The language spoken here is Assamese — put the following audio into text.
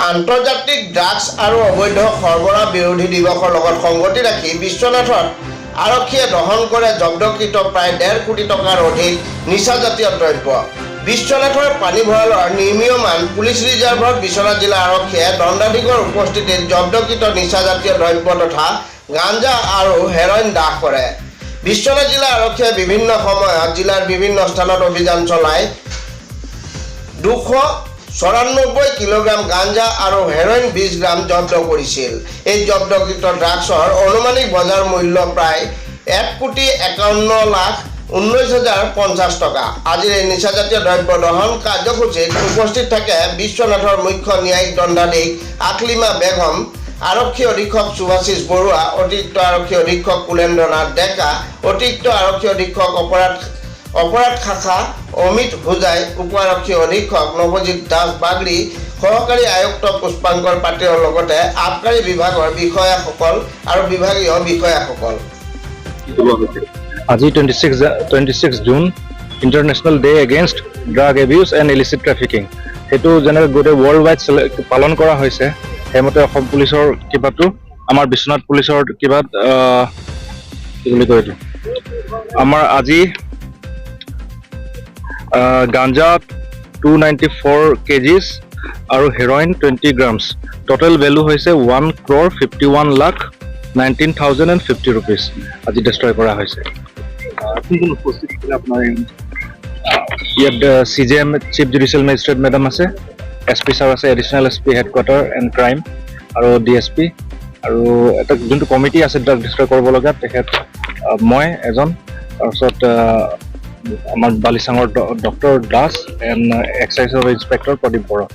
আন্তৰ্জাতিক ড্ৰাগছ আৰু অবৈধ সৰবৰাহ বিৰোধী দিৱসৰ লগত সংগতি ৰাখি বিশ্বনাথত আৰক্ষীয়ে দহন কৰে জব্দকৃত প্ৰায় 1.5 কোটি টকাৰ অধিক নিচাজাতীয় দ্ৰব্য। বিশ্বনাথৰ পানী ভঁৰালৰ নিৰ্মীয়মান পুলিচ ৰিজাৰ্ভত বিশ্বনাথ জিলা আৰক্ষীয়ে দণ্ডাধীশৰ উপস্থিতিত জব্দকৃত নিচাজাতীয় দ্ৰব্য তথা গাঞ্জা আৰু হেৰইন দাহ কৰে। বিশ্বনাথ জিলা আৰক্ষীয়ে বিভিন্ন সময়ত জিলাৰ বিভিন্ন স্থানত অভিযান চলাই 294 কিলোগ্ৰাম গাঞ্জা আৰু হেৰইন 20 গ্ৰাম জব্দ কৰিছিল। এই জব্দকৃত ড্ৰাগছৰ অনুমানিক বজাৰ মূল্য প্ৰায় 1,51,19,050 টকা। আজিৰ এই নিচাজাতীয় দ্ৰব্য দহন কাৰ্যসূচীত উপস্থিত থাকে বিশ্বনাথৰ মুখ্য ন্যায়িক দণ্ডাধীশ আকলিমা বেগম, আৰক্ষী অধীক্ষক সুভাশিষ বৰুৱা, অতিৰিক্ত আৰক্ষী অধীক্ষক কুলেন্দ্ৰ নাথ ডেকা, অতিৰিক্ত আৰক্ষী অধীক্ষক অপৰাধ শাখা অমিত হোজাই, উপ আৰক্ষী অধীক্ষক নৱজিৎ দাস বাগৰি, সহকাৰী আয়ুক্ত পুষ্পাংকৰ পাটিলৰ লগতে আবকাৰী বিভাগৰ বিষয়াসকল আৰু বিভাগীয় বিষয়াসকল। আজি 26 June international day against drug abuse and illicit trafficking. সেইটো যেনেকৈ গোটেই ৱৰ্ল্ড ৱাইড পালন কৰা হৈছে, সেইমতে অসম পুলিচৰ কিবাটো আমাৰ বিশ্বনাথ পুলিচৰ কিবা কি বুলি কয় এইটো, আমাৰ আজি গাঞ্জা 294 কেজিছ আৰু হেৰইন 20 গ্ৰামছ, টোটেল ভেলু হৈছে 1,51,19,050 ৰুপিজ আজি ডিষ্ট্ৰয় কৰা হৈছে। ইয়াত CJM chief judicial magistrate madam আছে, SP ছাৰ আছে, additional SP headquarter and crime আৰু DSP, আৰু এটা যোনটো কমিটি আছে ড্ৰাগ ডিষ্ট্ৰয় কৰিব লগা, তেখেত মই এজন, তাৰপিছত আমাৰ বালিচাঙৰ ডক্টৰ দাস এণ্ড এক্সাইজৰ ইনস্পেক্টৰ প্ৰদীপ বৰা।